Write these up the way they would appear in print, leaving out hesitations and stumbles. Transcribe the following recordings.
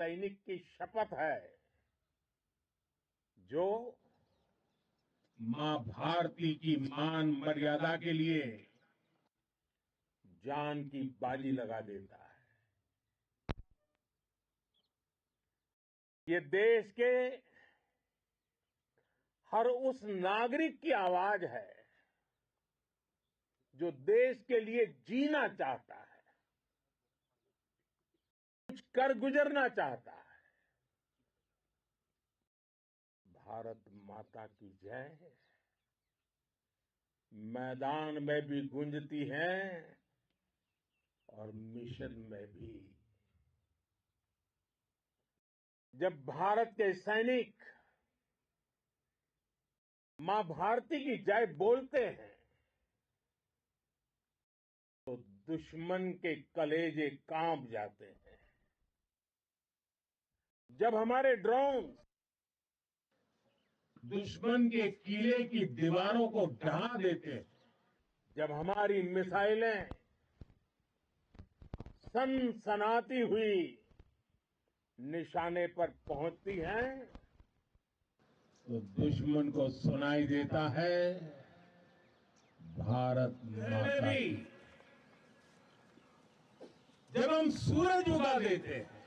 सैनिक की शपथ है जो मां भारती की मान मर्यादा के लिए जान की बाजी लगा देता है। ये देश के हर उस नागरिक की आवाज है जो देश के लिए जीना चाहता है, कुछ कर गुजरना चाहता है। भारत माता की जय मैदान में भी गूंजती है और मिशन में भी। जब भारत के सैनिक मां भारती की जय बोलते हैं तो दुश्मन के कलेजे कांप जाते हैं। जब हमारे ड्रोन दुश्मन के किले की दीवारों को ढहा देते हैं, जब हमारी मिसाइलें सनसनाती हुई निशाने पर पहुंचती हैं तो दुश्मन को सुनाई देता है भारत माता की। जब हम सूरज उगा देते हैं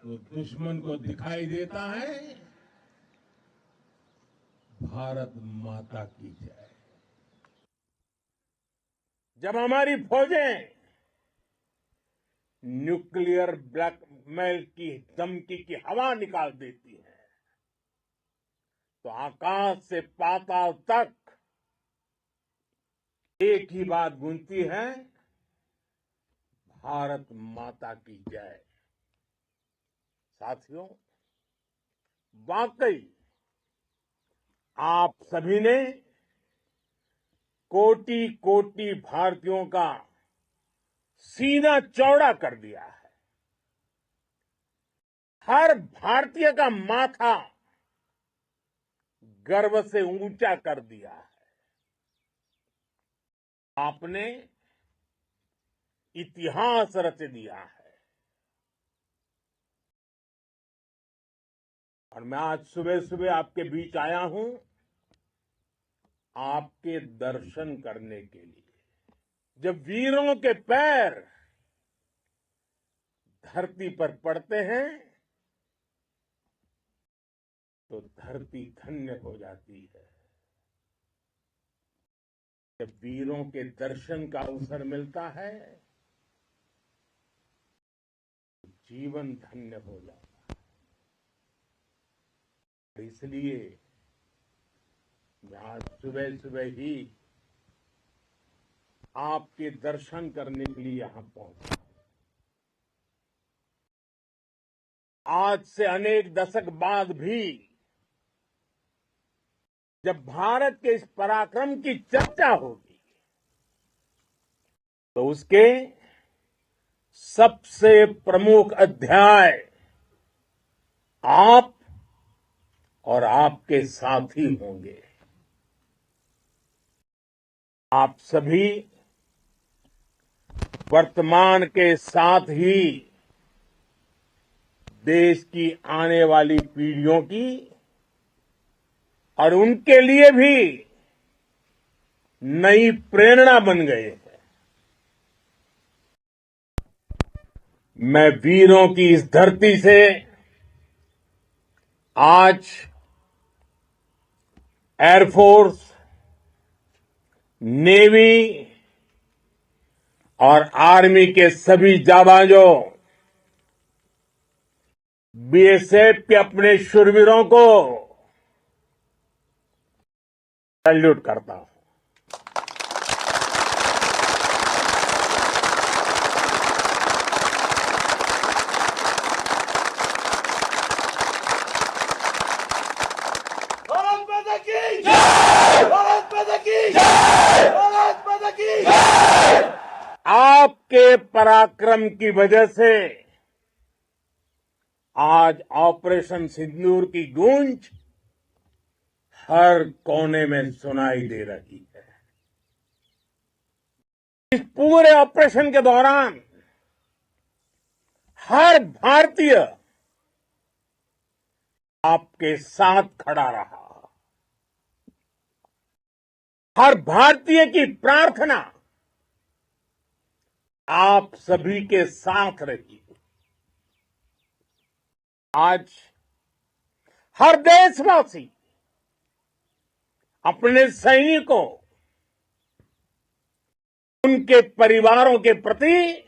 तो दुश्मन को दिखाई देता है भारत माता की जय। जब हमारी फौजें न्यूक्लियर ब्लैकमेल की धमकी की हवा निकाल देती है तो आकाश से पाताल तक एक ही बात गूंजती है, भारत माता की जय। साथियों, वाकई आप सभी ने कोटि कोटि भारतीयों का सीना चौड़ा कर दिया है। हर भारतीय का माथा गर्व से ऊंचा कर दिया है। आपने इतिहास रच दिया है। और मैं आज सुबह सुबह आपके बीच आया हूं आपके दर्शन करने के लिए। जब वीरों के पैर धरती पर पड़ते हैं तो धरती धन्य हो जाती है। जब वीरों के दर्शन का अवसर मिलता है तो जीवन धन्य हो जाता है। इसलिए मैं आज सुबह सुबह ही आपके दर्शन करने के लिए यहां पहुंचा। आज से अनेक दशक बाद भी जब भारत के इस पराक्रम की चर्चा होगी तो उसके सबसे प्रमुख अध्याय आप और आपके साथी होंगे। आप सभी वर्तमान के साथ ही देश की आने वाली पीढ़ियों की और उनके लिए भी नई प्रेरणा बन गए हैं। मैं वीरों की इस धरती से आज एयरफोर्स, नेवी और आर्मी के सभी जाबाजों, बीएसएफ के अपने शूरवीरों को सैल्यूट करता हूं। भारत माता की जय! भारत माता की जय! भारत माता की जय! आपके पराक्रम की वजह से आज ऑपरेशन सिंदूर की गूंज हर कोने में सुनाई दे रही है। इस पूरे ऑपरेशन के दौरान हर भारतीय आपके साथ खड़ा रहा। हर भारतीय की प्रार्थना आप सभी के साथ रही। आज हर देशवासी अपने सैनिकों, उनके परिवारों के प्रति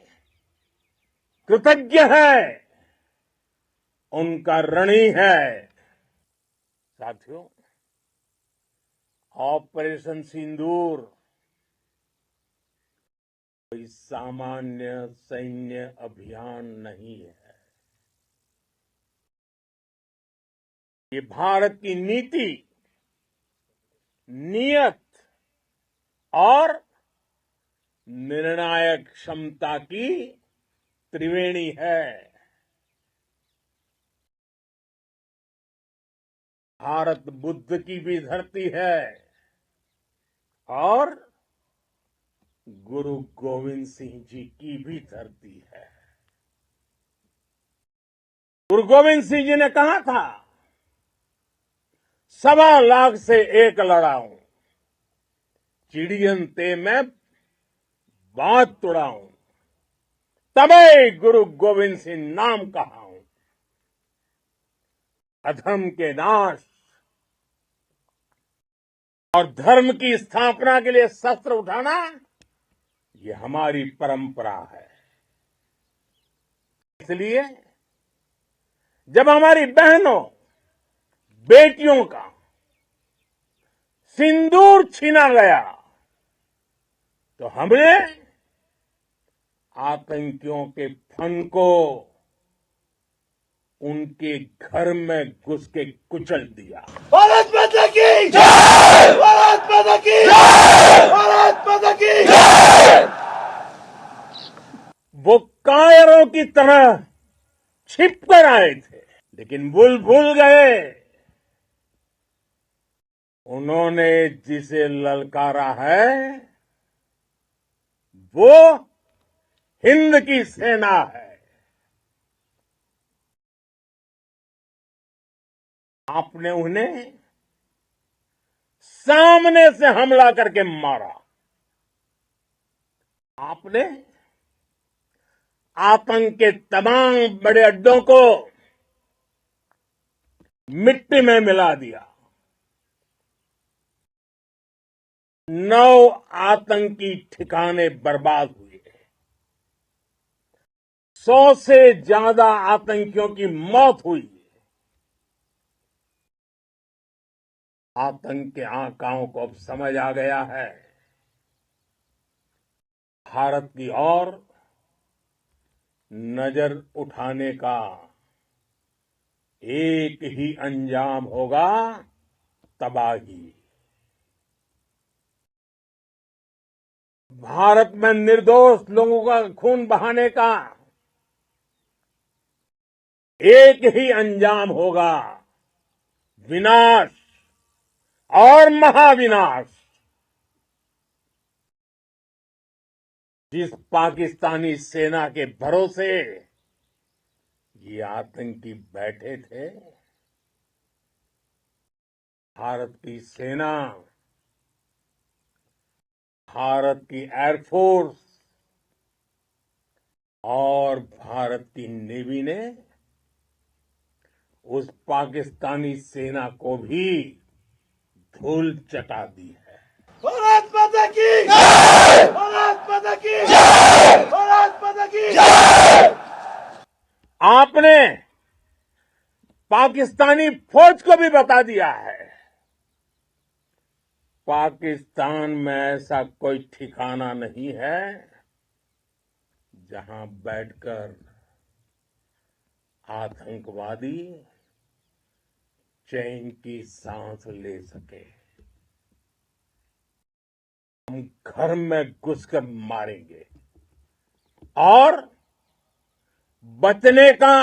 कृतज्ञ है, उनका ऋणी है। साथियों, ऑपरेशन सिंदूर कोई सामान्य सैन्य अभियान नहीं है। ये भारत की नीति, नियत और निर्णायक क्षमता की त्रिवेणी है। भारत बुद्ध की भी धरती है और गुरु गोविंद सिंह जी की भी धरती है। गुरु गोविंद सिंह जी ने कहा था, 1.25 लाख से एक लड़ाऊं, चिड़ियन ते मैं बात तुड़ाऊं, तबे गुरु गोविंद सिंह नाम कहाऊं। अधर्म के नाश और धर्म की स्थापना के लिए शस्त्र उठाना, ये हमारी परंपरा है। इसलिए जब हमारी बहनों, बेटियों का सिंदूर छीना गया, तो हमने आतंकियों के फन को उनके घर में घुस के कुचल दिया। भारत माता की जय! भारत माता की जय! भारत माता की जय! वो कायरों की तरह छिप कर आए थे, लेकिन भूल गए उन्होंने जिसे ललकारा है वो हिंद की सेना है। आपने उन्हें सामने से हमला करके मारा। आपने आतंक के तमाम बड़े अड्डों को मिट्टी में मिला दिया। 9 आतंकी ठिकाने बर्बाद हुए। 100 से ज्यादा आतंकियों की मौत हुई। आतंक के आकाओं को अब समझ आ गया है, भारत की ओर नजर उठाने का एक ही अंजाम होगा, तबाही। भारत में निर्दोष लोगों का खून बहाने का एक ही अंजाम होगा, विनाश और महाविनाश। जिस पाकिस्तानी सेना के भरोसे ये आतंकी बैठे थे, भारत की सेना, भारत की एयरफोर्स और भारत की नेवी ने उस पाकिस्तानी सेना को भी धूल चटा दी है। भारत माता की जय! भारत माता की जय! भारत माता की जय! आपने पाकिस्तानी फौज को भी बता दिया है, पाकिस्तान में ऐसा कोई ठिकाना नहीं है जहां बैठकर आतंकवादी चैन की सांस ले सके। हम घर में घुसकर मारेंगे और बचने का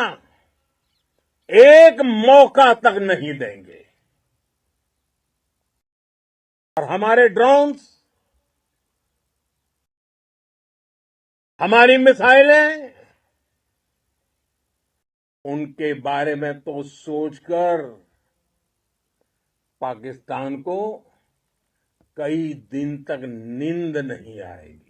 एक मौका तक नहीं देंगे। और हमारे ड्रोन्स, हमारी मिसाइलें उनके बारे में तो सोचकर पाकिस्तान को कई दिन तक नींद नहीं आएगी।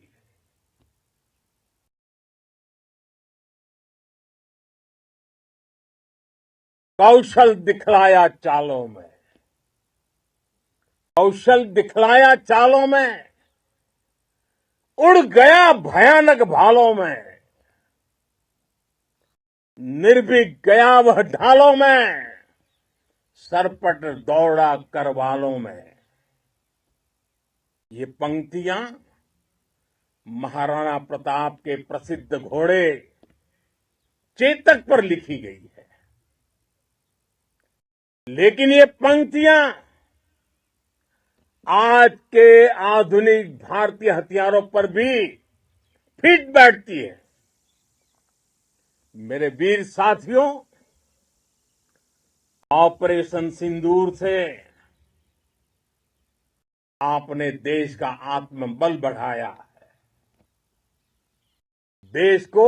कौशल दिखलाया चालों में, कौशल दिखलाया चालों में, उड़ गया भयानक भालों में, निर्भीक गया वह ढालों में, सरपट दौड़ा करवालों में। ये पंक्तियां महाराणा प्रताप के प्रसिद्ध घोड़े चेतक पर लिखी गई है। लेकिन ये पंक्तियां आज के आधुनिक भारतीय हथियारों पर भी फिट बैठती है। मेरे वीर साथियों, ऑपरेशन सिंदूर से आपने देश का आत्मबल बढ़ाया है, देश को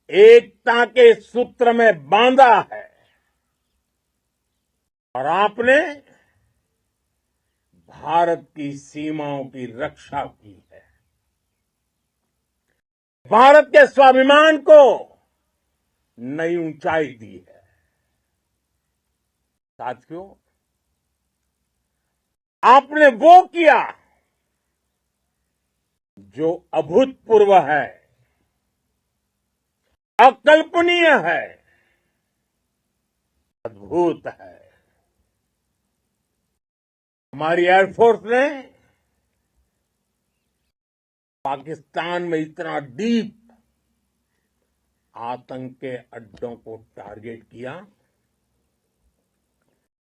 एकता के सूत्र में बांधा है और आपने भारत की सीमाओं की रक्षा की है। भारत के स्वाभिमान को नई ऊंचाई दी है। साथियों, आपने वो किया जो अभूतपूर्व है, अकल्पनीय है, अद्भुत है। हमारी एयरफोर्स ने पाकिस्तान में इतना डीप आतंक के अड्डों को टारगेट किया,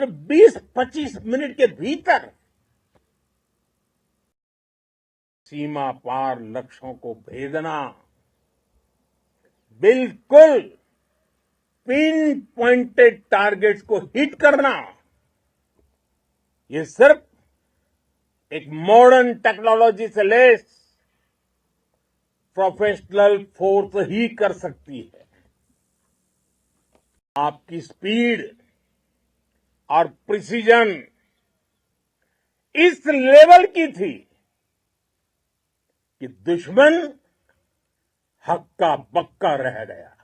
तो 20-25 मिनट के भीतर सीमा पार लक्ष्यों को भेदना, बिल्कुल पिन पॉइंटेड टारगेट्स को हिट करना, ये सिर्फ एक मॉडर्न टेक्नोलॉजी से लेस प्रोफेशनल फोर्स ही कर सकती है। आपकी स्पीड और प्रिसीजन इस लेवल की थी कि दुश्मन हक्का बक्का रह गया।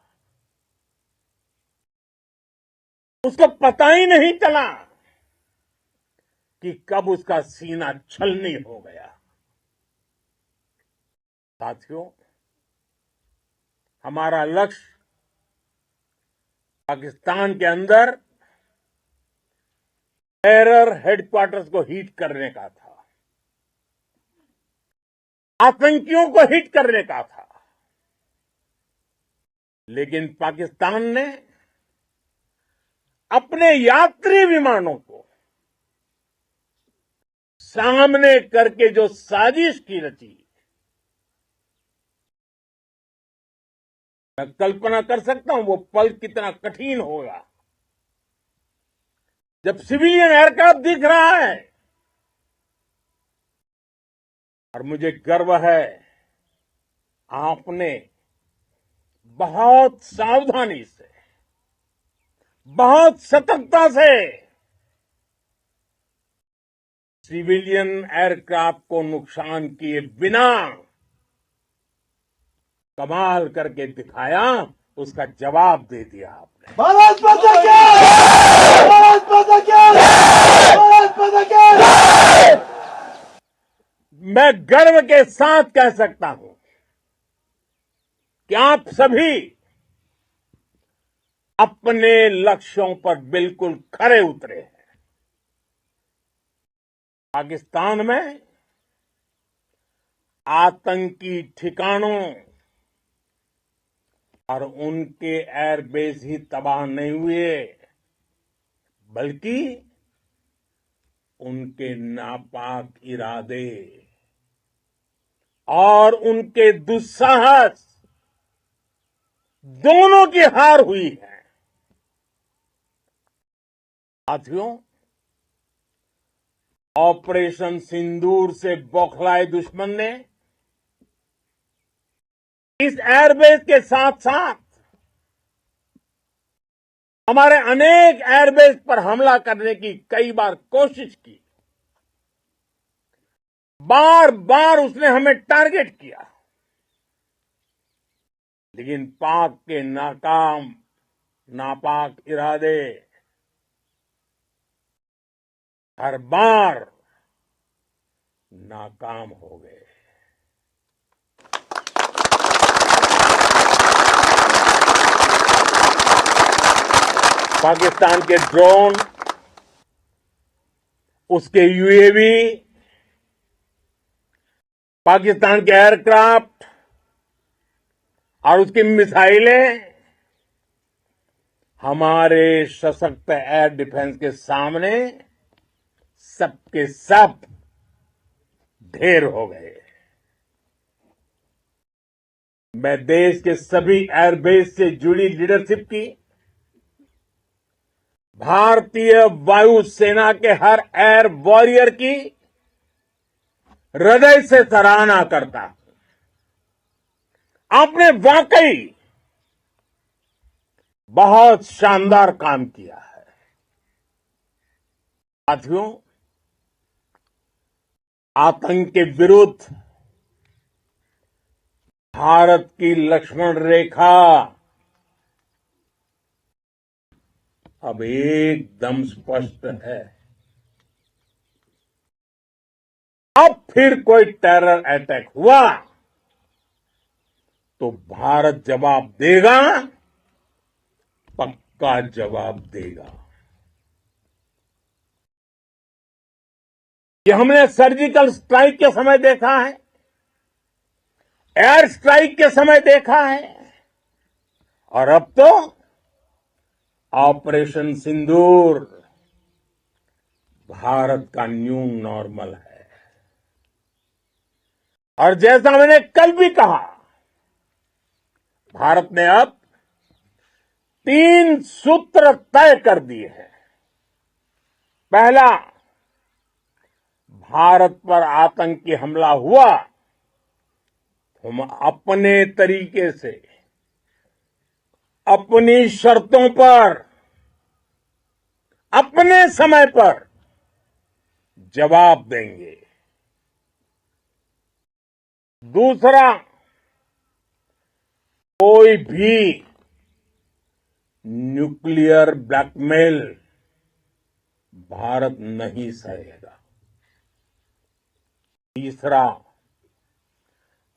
उसको पता ही नहीं चला कि कब उसका सीना छलनी हो गया। साथियों, हमारा लक्ष्य पाकिस्तान के अंदर टेरर हेडक्वार्टर्स को हिट करने का था, आतंकियों को हिट करने का था। लेकिन पाकिस्तान ने अपने यात्री विमानों को सामने करके जो साजिश की रची, मैं कल्पना कर सकता हूं वो पल कितना कठिन होगा जब सिविलियन एयरक्राफ्ट दिख रहा है। और मुझे गर्व है, आपने बहुत सावधानी से, बहुत सतर्कता से सिविलियन एयरक्राफ्ट को नुकसान किए बिना कमाल करके दिखाया, उसका जवाब दे दिया आपने। भारत माता की जय! भारत माता की जय! भारत माता की जय! मैं गर्व के साथ कह सकता हूं कि आप सभी अपने लक्ष्यों पर बिल्कुल खरे उतरे हैं। पाकिस्तान में आतंकी ठिकानों और उनके एयरबेस ही तबाह नहीं हुए, बल्कि उनके नापाक इरादे और उनके दुस्साहस दोनों की हार हुई है। साथियों, ऑपरेशन सिंदूर से बौखलाए दुश्मन ने इस एयरबेस के साथ साथ हमारे अनेक एयरबेस पर हमला करने की कई बार कोशिश की। बार बार उसने हमें टारगेट किया, लेकिन पाक के नापाक इरादे हर बार नाकाम हो गए। पाकिस्तान के ड्रोन, उसके यूएवी, पाकिस्तान के एयरक्राफ्ट और उसकी मिसाइलें हमारे सशक्त एयर डिफेंस के सामने सबके सब ढेर हो गए। मैं देश के सभी एयरबेस से जुड़ी लीडरशिप की, भारतीय वायुसेना के हर एयर वॉरियर की हृदय से सराहना करता हूं। आपने वाकई बहुत शानदार काम किया है। साथियों, आतंक के विरुद्ध भारत की लक्ष्मण रेखा अब एकदम स्पष्ट है। अब फिर कोई टेरर अटैक हुआ तो भारत जवाब देगा, पक्का जवाब देगा। ये हमने सर्जिकल स्ट्राइक के समय देखा है, एयर स्ट्राइक के समय देखा है, और अब तो ऑपरेशन सिंदूर भारत का न्यू नॉर्मल है। और जैसा मैंने कल भी कहा, भारत ने अब 3 सूत्र तय कर दिए हैं। पहला, भारत पर आतंकी हमला हुआ, हम अपने तरीके से, अपनी शर्तों पर, अपने समय पर जवाब देंगे। दूसरा, कोई भी न्यूक्लियर ब्लैकमेल भारत नहीं सहेगा। तीसरा,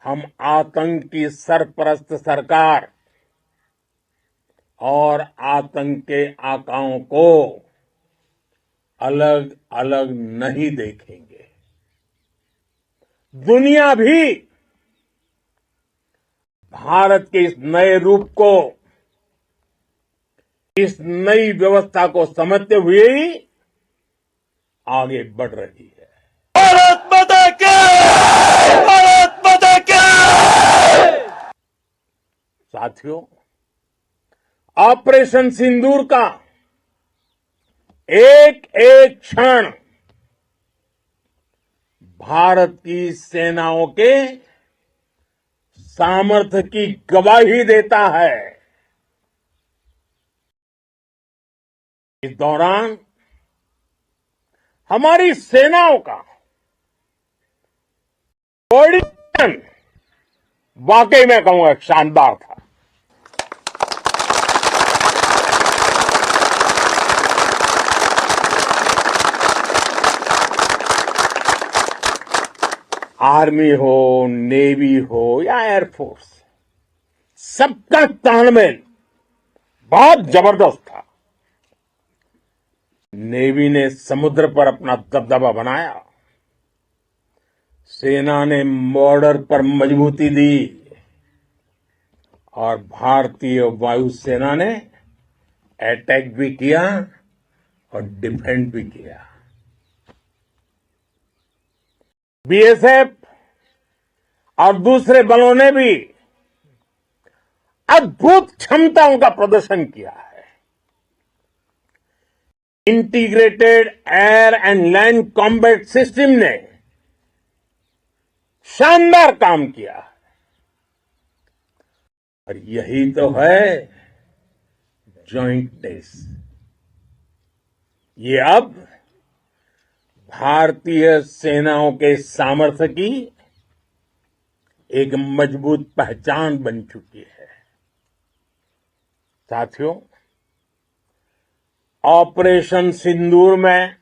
हम आतंक की सरपरस्त सरकार और आतंक के आकाओं को अलग अलग नहीं देखेंगे। दुनिया भी भारत के इस नए रूप को, इस नई व्यवस्था को समझते हुए ही आगे बढ़ रही है। भारत माता की! भारत माता की! साथियों, ऑपरेशन सिंदूर का एक एक क्षण भारत की सेनाओं के सामर्थ्य की गवाही देता है। इस दौरान हमारी सेनाओं का कोऑर्डिनेशन वाकई में कहूंगा शानदार था। आर्मी हो, नेवी हो या एयरफोर्स, सबका तालमेल बहुत जबरदस्त था। नेवी ने समुद्र पर अपना दबदबा बनाया, सेना ने बॉर्डर पर मजबूती दी और भारतीय वायुसेना ने अटैक भी किया और डिफेंड भी किया। बीएसएफ और दूसरे बलों ने भी अद्भुत क्षमताओं का प्रदर्शन किया है। Integrated air and land combat system ने शानदार काम किया है। और यही तो है जॉइंटनेस, ये अब भारतीय सेनाओं के सामर्थ्य की एक मजबूत पहचान बन चुकी है। साथियों, ऑपरेशन सिंदूर में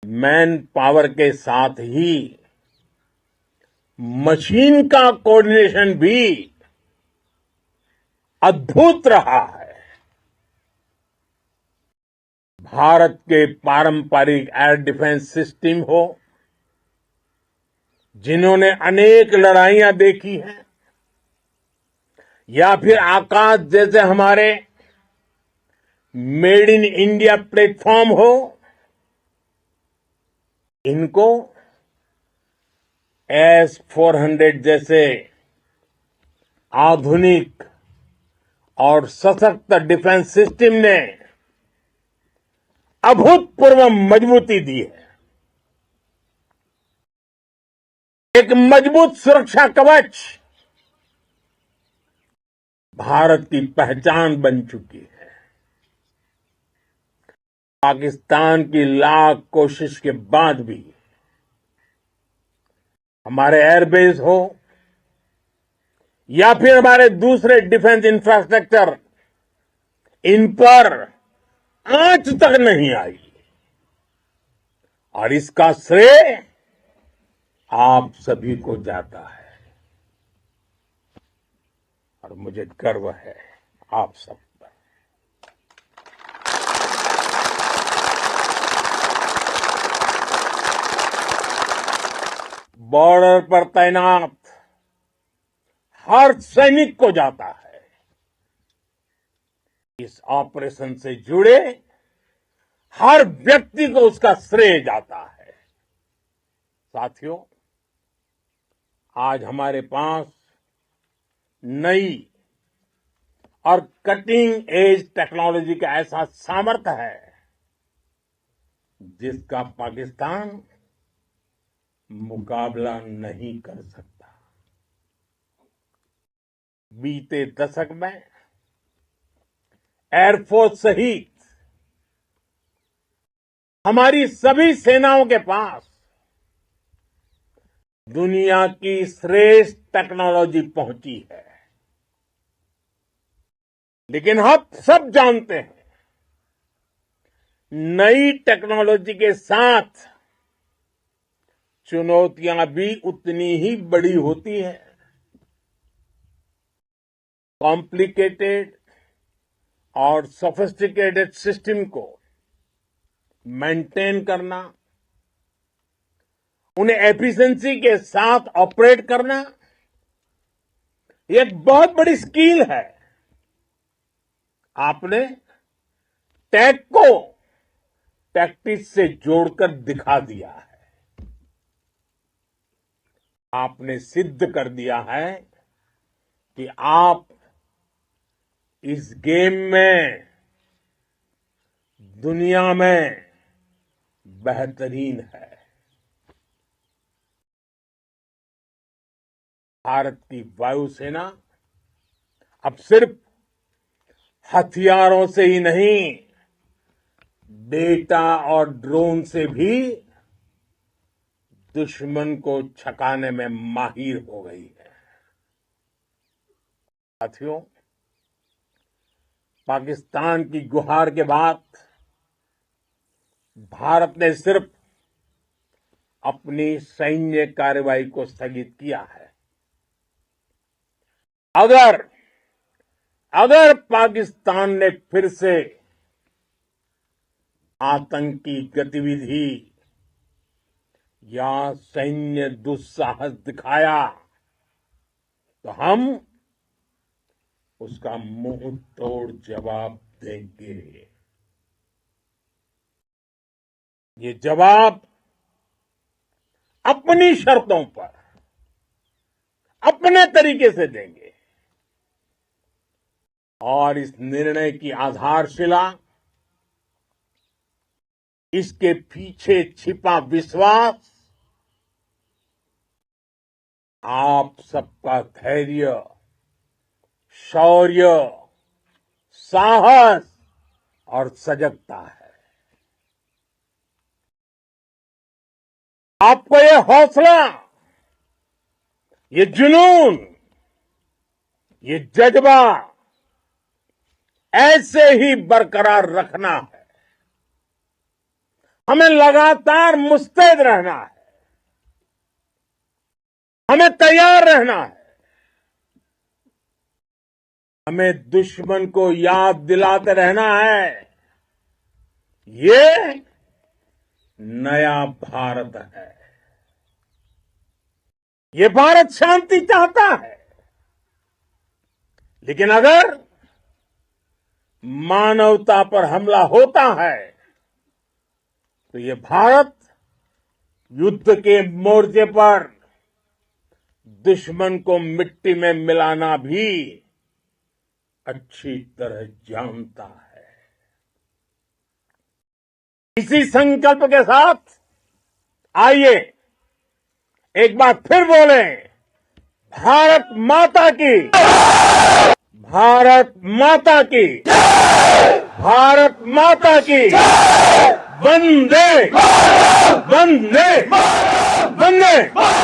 मैन पावर के साथ ही मशीन का कोऑर्डिनेशन भी अद्भुत रहा है। भारत के पारंपरिक एयर डिफेंस सिस्टम हो, जिन्होंने अनेक लड़ाइयां देखी हैं, या फिर आकाश जैसे हमारे मेड इन इंडिया प्लेटफॉर्म हो, इनको S-400 जैसे आधुनिक और सशक्त डिफेंस सिस्टम ने अभूतपूर्व मजबूती दी है। एक मजबूत सुरक्षा कवच भारत की पहचान बन चुकी है। पाकिस्तान की लाख कोशिश के बाद भी हमारे एयरबेस हो या फिर हमारे दूसरे डिफेंस इंफ्रास्ट्रक्चर, इन पर आंच तक नहीं आई, और इसका श्रेय आप सभी को जाता है, और मुझे गर्व है आप सब पर। बॉर्डर पर तैनात हर सैनिक को जाता है। इस ऑपरेशन से जुड़े हर व्यक्ति को उसका श्रेय जाता है। साथियों, आज हमारे पास नई और कटिंग एज टेक्नोलॉजी का ऐसा सामर्थ्य है जिसका पाकिस्तान मुकाबला नहीं कर सकता। बीते दशक में एयरफोर्स सहित हमारी सभी सेनाओं के पास दुनिया की श्रेष्ठ टेक्नोलॉजी पहुंची है। लेकिन हम सब जानते हैं, नई टेक्नोलॉजी के साथ चुनौतियां भी उतनी ही बड़ी होती हैं। कॉम्प्लिकेटेड और सोफिस्टिकेटेड सिस्टम को मेंटेन करना, उन्हें एफिशिएंसी के साथ ऑपरेट करना, एक बहुत बड़ी स्किल है। आपने टेक को टैक्टिक्स से जोड़कर दिखा दिया है। आपने सिद्ध कर दिया है कि आप इस गेम में दुनिया में बेहतरीन है। भारत की वायुसेना अब सिर्फ हथियारों से ही नहीं, डेटा और ड्रोन से भी दुश्मन को छकाने में माहिर हो गई है। साथियों, पाकिस्तान की गुहार के बाद भारत ने सिर्फ अपनी सैन्य कार्रवाई को स्थगित किया है। अगर पाकिस्तान ने फिर से आतंकी गतिविधि या सैन्य दुस्साहस दिखाया तो हम उसका मुंह तोड़ जवाब देंगे। ये जवाब अपनी शर्तों पर, अपने तरीके से देंगे, और इस निर्णय की आधारशिला, इसके पीछे छिपा विश्वास आप सबका धैर्य, शौर्य साहस और सजगता है। आपको ये हौसला, ये जुनून, ये जज्बा ऐसे ही बरकरार रखना है। हमें लगातार मुस्तैद रहना है, हमें तैयार रहना है। हमें दुश्मन को याद दिलाते रहना है, ये नया भारत है। ये भारत शांति चाहता है, लेकिन अगर मानवता पर हमला होता है तो ये भारत युद्ध के मोर्चे पर दुश्मन को मिट्टी में मिलाना भी अच्छी तरह जानता है। इसी संकल्प के साथ आइए एक बार फिर बोलें, भारत माता की, भारत माता की, भारत माता की, वंदे वंदे वंदे।